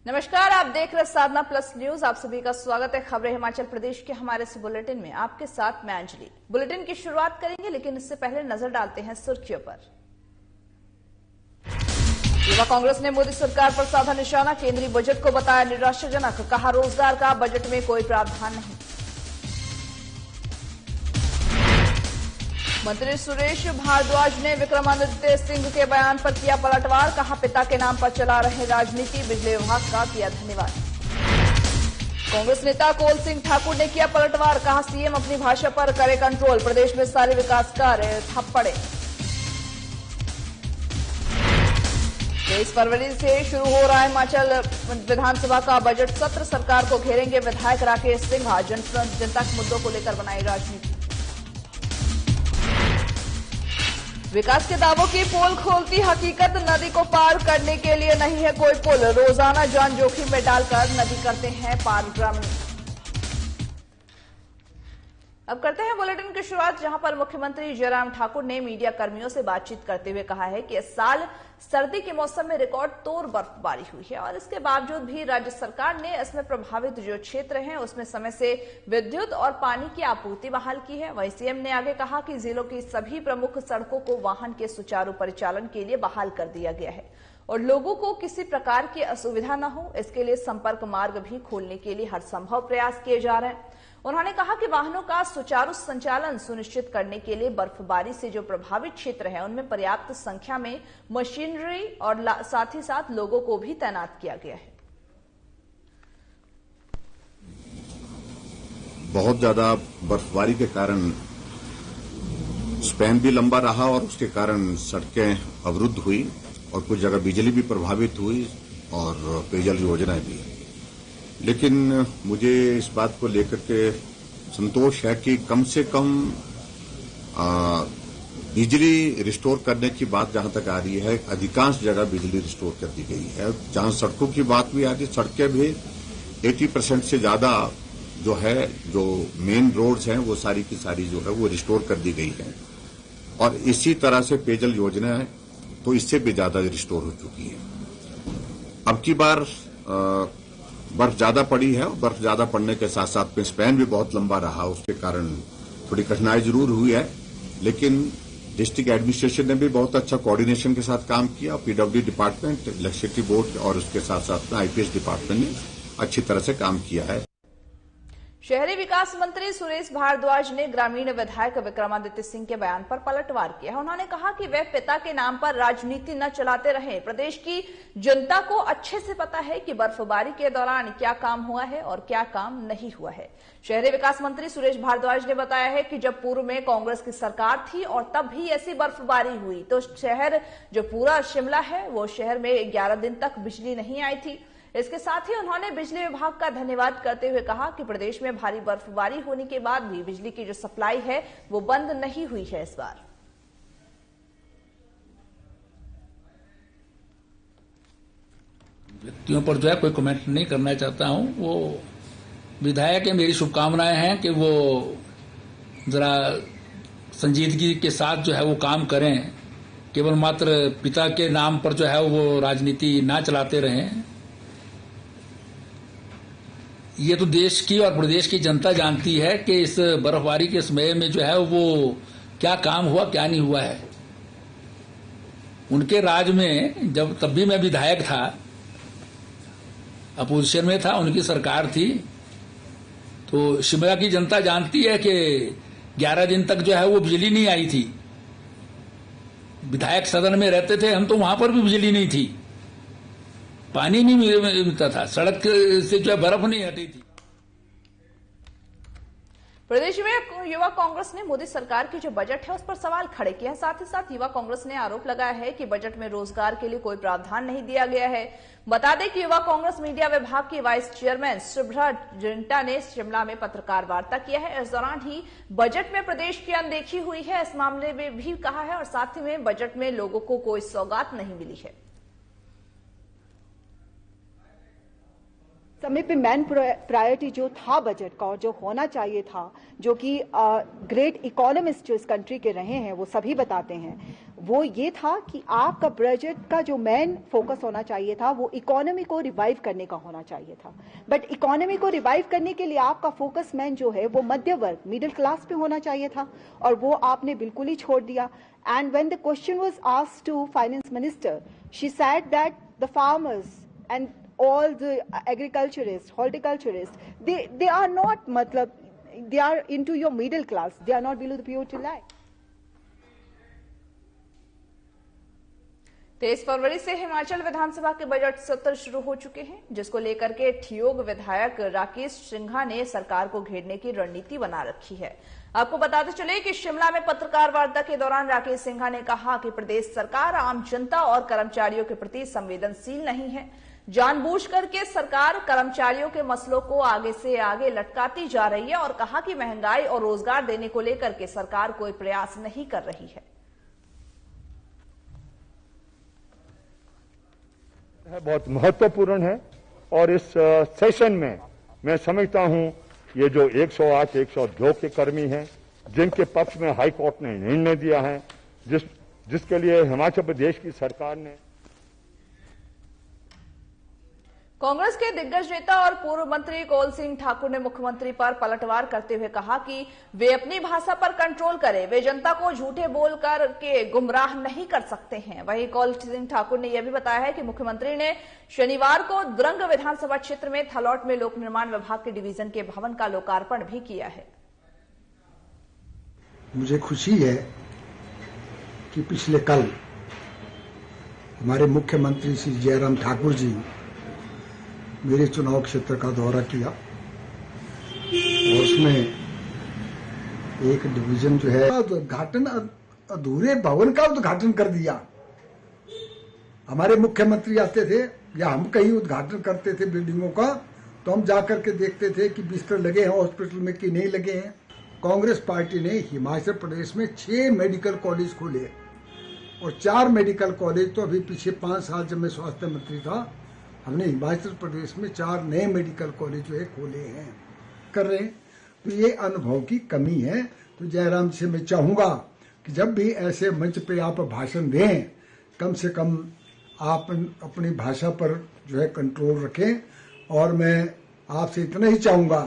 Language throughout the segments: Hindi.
नमस्कार, आप देख रहे साधना प्लस न्यूज। आप सभी का स्वागत है खबरें हिमाचल प्रदेश के हमारे इस बुलेटिन में। आपके साथ मैं अंजलि। बुलेटिन की शुरुआत करेंगे, लेकिन इससे पहले नजर डालते हैं सुर्खियों पर। युवा कांग्रेस ने मोदी सरकार पर साधा निशाना, केंद्रीय बजट को बताया निराशाजनक। कहा रोजगार का बजट में कोई प्रावधान नहीं। मंत्री सुरेश भारद्वाज ने विक्रमादित्य सिंह के बयान पर किया पलटवार। कहा पिता के नाम पर चला रहे राजनीति, बिजली विभाग का किया धन्यवाद। कांग्रेस नेता कोल सिंह ठाकुर ने किया पलटवार। कहा सीएम अपनी भाषा पर करे कंट्रोल, प्रदेश में सारे विकास कार्य ठप पड़े। 23 फरवरी से शुरू हो रहा है हिमाचल विधानसभा का बजट सत्र। सरकार को घेरेंगे विधायक राकेश सिंह। जनता के मुद्दों को लेकर बनाई राजनीति। विकास के दावों की पोल खोलती हकीकत, नदी को पार करने के लिए नहीं है कोई पुल। रोजाना जान जोखिम में डालकर नदी करते हैं पार ग्रामीण। अब करते हैं बुलेटिन की शुरुआत, जहां पर मुख्यमंत्री जयराम ठाकुर ने मीडिया कर्मियों से बातचीत करते हुए कहा है कि इस साल सर्दी के मौसम में रिकॉर्ड तोड़ बर्फबारी हुई है और इसके बावजूद भी राज्य सरकार ने इसमें प्रभावित जो क्षेत्र हैं उसमें समय से विद्युत और पानी की आपूर्ति बहाल की है। वहीं सीएम ने आगे कहा कि जिलों की सभी प्रमुख सड़कों को वाहन के सुचारू परिचालन के लिए बहाल कर दिया गया है और लोगों को किसी प्रकार की असुविधा न हो, इसके लिए संपर्क मार्ग भी खोलने के लिए हर संभव प्रयास किए जा रहे हैं। उन्होंने कहा कि वाहनों का सुचारू संचालन सुनिश्चित करने के लिए बर्फबारी से जो प्रभावित क्षेत्र है उनमें पर्याप्त संख्या में मशीनरी और साथ ही साथ लोगों को भी तैनात किया गया है। बहुत ज्यादा बर्फबारी के कारण स्पैन भी लंबा रहा और उसके कारण सड़कें अवरुद्ध हुई और कुछ जगह बिजली भी प्रभावित हुई और पेयजल योजनाएं भी। लेकिन मुझे इस बात को लेकर के संतोष है कि कम से कम बिजली रिस्टोर करने की बात जहां तक आ रही है, अधिकांश जगह बिजली रिस्टोर कर दी गई है। जहां सड़कों की बात भी आ रही है, सड़कें भी 80% से ज्यादा जो है, जो मेन रोड्स हैं वो सारी की सारी जो है वो रिस्टोर कर दी गई है और इसी तरह से पेयजल योजना है तो इससे भी ज्यादा रिस्टोर हो चुकी है। अब की बार बर्फ ज्यादा पड़ी है और बर्फ ज्यादा पड़ने के साथ साथ में स्पैन भी बहुत लंबा रहा, उसके कारण थोड़ी कठिनाई जरूर हुई है। लेकिन डिस्ट्रिक्ट एडमिनिस्ट्रेशन ने भी बहुत अच्छा कोऑर्डिनेशन के साथ काम किया। पीडब्ल्यूडी डिपार्टमेंट, इलेक्ट्रिसिटी बोर्ड और उसके साथ साथ में आईपीएस डिपार्टमेंट ने अच्छी तरह से काम किया है। शहरी विकास मंत्री सुरेश भारद्वाज ने ग्रामीण विधायक विक्रमादित्य सिंह के बयान पर पलटवार किया। उन्होंने कहा कि वे पिता के नाम पर राजनीति न चलाते रहे। प्रदेश की जनता को अच्छे से पता है कि बर्फबारी के दौरान क्या काम हुआ है और क्या काम नहीं हुआ है। शहरी विकास मंत्री सुरेश भारद्वाज ने बताया है कि जब पूर्व में कांग्रेस की सरकार थी और तब भी ऐसी बर्फबारी हुई तो शहर जो पूरा शिमला है वो शहर में 11 दिन तक बिजली नहीं आई थी। इसके साथ ही उन्होंने बिजली विभाग का धन्यवाद करते हुए कहा कि प्रदेश में भारी बर्फबारी होने के बाद भी बिजली की जो सप्लाई है वो बंद नहीं हुई है। इस बार व्यक्तियों पर जो है कोई कमेंट नहीं करना चाहता हूं। वो विधायक है, मेरी शुभकामनाएं हैं कि वो जरा संजीदगी के साथ जो है वो काम करें, केवल मात्र पिता के नाम पर जो है वो राजनीति ना चलाते रहें। ये तो देश की और प्रदेश की जनता जानती है कि इस बर्फबारी के समय में जो है वो क्या काम हुआ क्या नहीं हुआ है। उनके राज में जब तब भी मैं विधायक था, अपोजिशन में था, उनकी सरकार थी, तो शिमला की जनता जानती है कि 11 दिन तक जो है वो बिजली नहीं आई थी। विधायक सदन में रहते थे हम, तो वहां पर भी बिजली नहीं थी, पानी नहीं मिलता था, सड़क से जो है बर्फ नहीं हटी थी। प्रदेश में युवा कांग्रेस ने मोदी सरकार की जो बजट है उस पर सवाल खड़े किए हैं। साथ ही साथ युवा कांग्रेस ने आरोप लगाया है कि बजट में रोजगार के लिए कोई प्रावधान नहीं दिया गया है। बता दें कि युवा कांग्रेस मीडिया विभाग की वाइस चेयरमैन शुभ्रा जिंटा ने शिमला में पत्रकार वार्ता किया है। इस दौरान ही बजट में प्रदेश की अनदेखी हुई है, इस मामले में भी कहा है और साथ ही में बजट में लोगों को कोई सौगात नहीं मिली है। समय पे मैन प्रायोरिटी जो था बजट का और जो होना चाहिए था, जो कि ग्रेट इकोनॉमिस्ट जो इस कंट्री के रहे हैं वो सभी बताते हैं, वो ये था कि आपका बजट का जो मेन फोकस होना चाहिए था वो इकोनॉमी को रिवाइव करने का होना चाहिए था। बट इकोनॉमी को रिवाइव करने के लिए आपका फोकस मेन जो है वो मध्य वर्ग, मिडिल क्लास पे होना चाहिए था, और वो आपने बिल्कुल ही छोड़ दिया। And when the question was asked to finance minister, she said that the farmers and all the agriculturists, horticulturists, they are not, matlab, they are into your middle class, they are not below the poverty line. 23 फरवरी से हिमाचल विधानसभा के बजट सत्र शुरू हो चुके हैं, जिसको लेकर के ठियोग विधायक राकेश सिंघा ने सरकार को घेरने की रणनीति बना रखी है। आपको बताते चले कि शिमला में पत्रकार वार्ता के दौरान राकेश सिंघा ने कहा कि प्रदेश सरकार आम जनता और कर्मचारियों के प्रति संवेदनशील नहीं है। जानबूझ करके सरकार कर्मचारियों के मसलों को आगे से आगे लटकाती जा रही है, और कहा कि महंगाई और रोजगार देने को लेकर के सरकार कोई प्रयास नहीं कर रही है। बहुत महत्वपूर्ण है, और इस सेशन में मैं समझता हूं ये जो 108, 102 के कर्मी हैं, जिनके पक्ष में हाई कोर्ट ने निर्णय दिया है, जिसके लिए हिमाचल प्रदेश की सरकार ने। कांग्रेस के दिग्गज नेता और पूर्व मंत्री कौल सिंह ठाकुर ने मुख्यमंत्री पर पलटवार करते हुए कहा कि वे अपनी भाषा पर कंट्रोल करें, वे जनता को झूठे बोलकर के गुमराह नहीं कर सकते हैं। वहीं कौल सिंह ठाकुर ने यह भी बताया है कि मुख्यमंत्री ने शनिवार को दुरंग विधानसभा क्षेत्र में थलौट में लोक निर्माण विभाग के डिवीजन के भवन का लोकार्पण भी किया है। मुझे खुशी है कि पिछले कल हमारे मुख्यमंत्री श्री जयराम ठाकुर जी मेरे चुनाव क्षेत्र का दौरा किया, और उसमें एक डिवीजन जो है उद्घाटन, अधूरे भवन का उद्घाटन कर दिया। हमारे मुख्यमंत्री आते थे या हम कहीं उद्घाटन करते थे बिल्डिंगों का, तो हम जाकर के देखते थे कि बिस्तर लगे हैं हॉस्पिटल में कि नहीं लगे हैं। कांग्रेस पार्टी ने हिमाचल प्रदेश में 6 मेडिकल कॉलेज खोले, और 4 मेडिकल कॉलेज तो अभी पीछे 5 साल जब मैं स्वास्थ्य मंत्री था, हमने हिमाचल प्रदेश में 4 नए मेडिकल कॉलेज जो है खोले हैं, कर रहे हैं। तो ये अनुभव की कमी है। तो जयराम से मैं चाहूंगा कि जब भी ऐसे मंच पे आप भाषण दें, कम से कम आप अपनी भाषा पर जो है कंट्रोल रखें। और मैं आपसे इतना ही चाहूंगा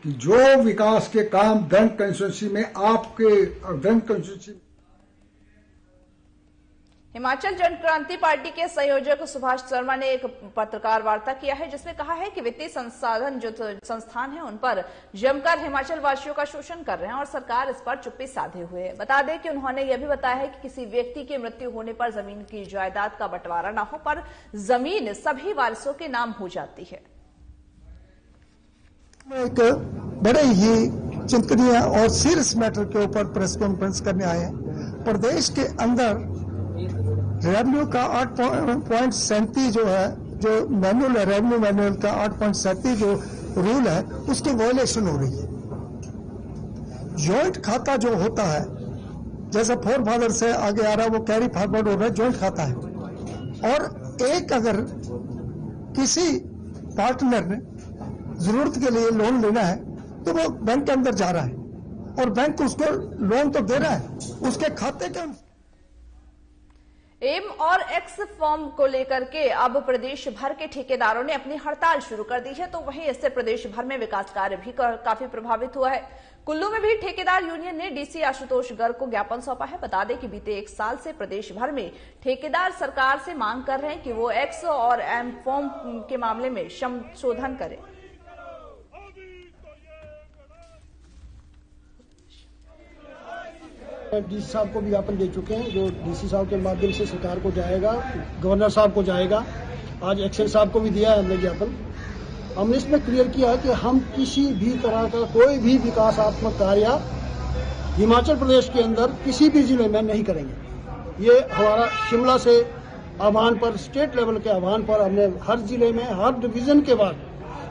कि जो विकास के काम दंड कंस्टिट्यूंसी में आपके दंड कंस्टिट्यूंसी। हिमाचल जन क्रांति पार्टी के संयोजक सुभाष शर्मा ने एक पत्रकार वार्ता किया है, जिसमें कहा है कि वित्तीय संसाधन जो संस्थान है उन पर जमकर हिमाचल वासियों का शोषण कर रहे हैं, और सरकार इस पर चुप्पी साधे हुए है। बता दें कि उन्होंने यह भी बताया है कि किसी व्यक्ति की मृत्यु होने पर जमीन की जायदाद का बंटवारा न हो, पर जमीन सभी वारिसों के नाम हो जाती है। एक बड़े ही चिंतनीय और सीरियस मैटर के ऊपर प्रेस कॉन्फ्रेंस करने आए हैं। प्रदेश के अंदर रेवेन्यू का 8.37 जो है, जो मैनुअल है, रेवेन्यू मैनुअल का 8.37 जो रूल है, उसकी वायलेशन हो रही है। जॉइंट खाता जो होता है, जैसे फोर फादर से आगे आ रहा है, वो कैरी फॉरवर्ड हो रहा है, जॉइंट खाता है। और एक अगर किसी पार्टनर ने जरूरत के लिए लोन लेना है तो वो बैंक के अंदर जा रहा है, और बैंक उसको लोन तो दे रहा है, उसके खाते के। एम और एक्स फॉर्म को लेकर के अब प्रदेश भर के ठेकेदारों ने अपनी हड़ताल शुरू कर दी है, तो वहीं इससे प्रदेश भर में विकास कार्य भी काफी प्रभावित हुआ है। कुल्लू में भी ठेकेदार यूनियन ने डीसी आशुतोष गर्ग को ज्ञापन सौंपा है। बता दें कि बीते 1 साल से प्रदेश भर में ठेकेदार सरकार से मांग कर रहे हैं कि वो एक्स और एम फॉर्म के मामले में संशोधन करें। डीसी साहब को ज्ञापन दे चुके हैं, जो डीसी साहब के माध्यम से सरकार को जाएगा, गवर्नर साहब को जाएगा। आज एक्सेल साहब को भी दिया है हमने ज्ञापन। हमने इसमें क्लियर किया है कि हम किसी भी तरह का कोई भी विकासात्मक कार्य हिमाचल प्रदेश के अंदर किसी भी जिले में नहीं करेंगे। ये हमारा शिमला से आह्वान पर, स्टेट लेवल के आह्वान पर हमने हर जिले में, हर डिवीजन के बाद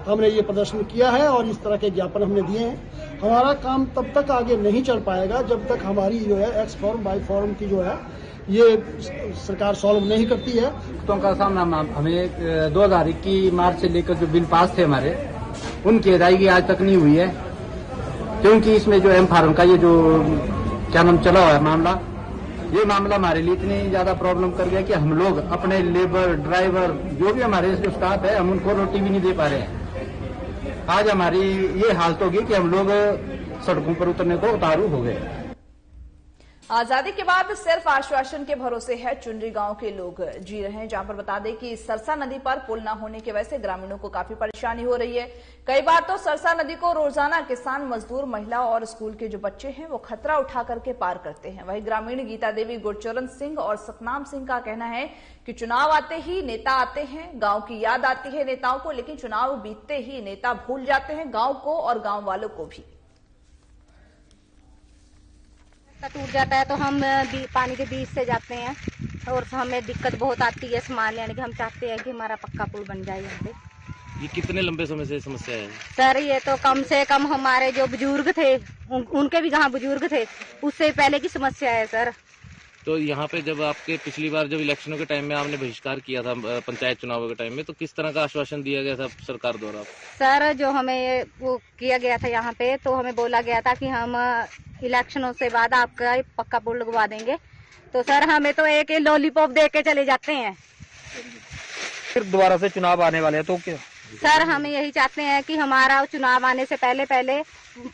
हमने ये प्रदर्शन किया है, और इस तरह के ज्ञापन हमने दिए हैं। हमारा काम तब तक आगे नहीं चल पाएगा जब तक हमारी जो है एक्स फॉर्म, वाई फॉर्म की जो है ये सरकार सॉल्व नहीं करती है। दिक्कतों का सामना हमें 2021 मार्च से लेकर जो बिल पास थे हमारे, उनकी अदायगी आज तक नहीं हुई है, क्योंकि इसमें जो एम फार्म का ये जो क्या नाम चला हुआ है मामला, ये मामला हमारे लिए इतनी ज्यादा प्रॉब्लम कर गया कि हम लोग अपने लेबर ड्राइवर जो भी हमारे स्टाफ है, हम उनको रोटी भी नहीं दे पा रहे हैं। आज हमारी ये हालत होगी कि हम लोग सड़कों पर उतरने को उतारू हो गए। आजादी के बाद सिर्फ आश्वासन के भरोसे है चुनरी गांव के लोग जी रहे हैं, जहां पर बता दें कि सरसा नदी पर पुल न होने की वजह से ग्रामीणों को काफी परेशानी हो रही है। कई बार तो सरसा नदी को रोजाना किसान, मजदूर, महिला और स्कूल के जो बच्चे हैं वो खतरा उठा करके पार करते हैं। वहीं ग्रामीण गीता देवी, गुरचरण सिंह और सतनाम सिंह का कहना है कि चुनाव आते ही नेता आते हैं, गांव की याद आती है नेताओं को, लेकिन चुनाव बीतते ही नेता भूल जाते हैं गांव को और गांव वालों को भी। टूट जाता है तो हम पानी के बीच से जाते हैं और हमें दिक्कत बहुत आती है सामान लेने की। हम चाहते हैं कि हमारा पक्का पुल बन जाए यहाँ पे। ये कितने लंबे समय से समस्या है? सर ये तो कम से कम हमारे जो बुजुर्ग थे, उनके भी कहाँ बुजुर्ग थे, उससे पहले की समस्या है सर। तो यहाँ पे जब आपके पिछली बार जब इलेक्शनों के टाइम में आपने बहिष्कार किया था पंचायत चुनावों के टाइम में, तो किस तरह का आश्वासन दिया गया था सरकार द्वारा? सर जो हमें वो किया गया था यहाँ पे, तो हमें बोला गया था कि हम इलेक्शनों से बाद आपका पक्का पुल लगवा देंगे। तो सर हमें तो एक लॉलीपॉप दे के चले जाते हैं। फिर दोबारा से चुनाव आने वाले हैं तो क्या? सर हम यही चाहते हैं कि हमारा चुनाव आने से पहले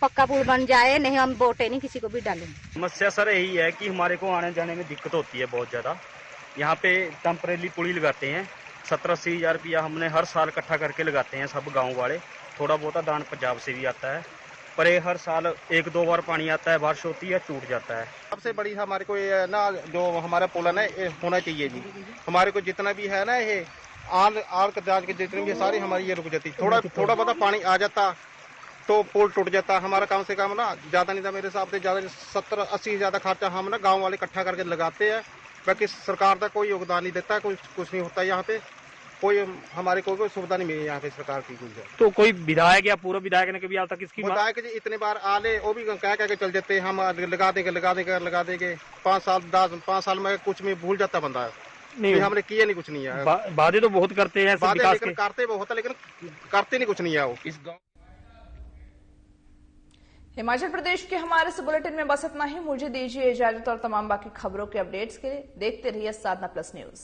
पक्का पुल बन जाए, नहीं हम वोटें नहीं किसी को भी डालेंगे। समस्या सर यही है कि हमारे को आने जाने में दिक्कत होती है बहुत ज्यादा। यहाँ पे टेम्परेरी पुली लगाते हैं, 70-80 हज़ार रुपया हमने हर साल इकट्ठा करके लगाते हैं सब गाँव वाले। थोड़ा बहुत दान पंजाब से भी आता है, पर ये हर साल 1-2 बार पानी आता है, बारिश होती है, टूट जाता है। सबसे बड़ी हमारे को ये ना जो हमारा पुल है ना होना चाहिए जी। हमारे को जितना भी है ना ये आल जांच के जितनी भी सारी हमारी ये रुक जाती। थोड़ा बहुत पानी आ जाता तो पुल टूट जाता। हमारा कम से कम ना ज्यादा नहीं था, मेरे हिसाब से ज्यादा 70-80 ज्यादा खर्चा हम ना गाँव वाले इकट्ठा करके लगाते हैं। बाकी सरकार का कोई योगदान नहीं देता, कुछ नहीं होता यहाँ पे। कोई हमारे कोई सुविधा नहीं मिली यहाँ पे सरकार की। तो कोई विधायक या पूर्व विधायक ने कभी आज तक इसकी विधायक जी इतने बार आले वो भी कह के चल जाते, हम लगा देंगे 5 साल में कुछ में भूल जाता बंदा नहीं। हमने किया नहीं, कुछ नहीं है। वादे तो बहुत करते हैं, लेकिन करते बहुत है, लेकिन करते नहीं, कुछ नहीं है वो इस गाँव। हिमाचल प्रदेश के हमारे इस बुलेटिन में बस इतना ही। मुझे दीजिए इजाजत और तमाम बाकी खबरों के अपडेट्स के लिए देखते रहिए साधना प्लस न्यूज।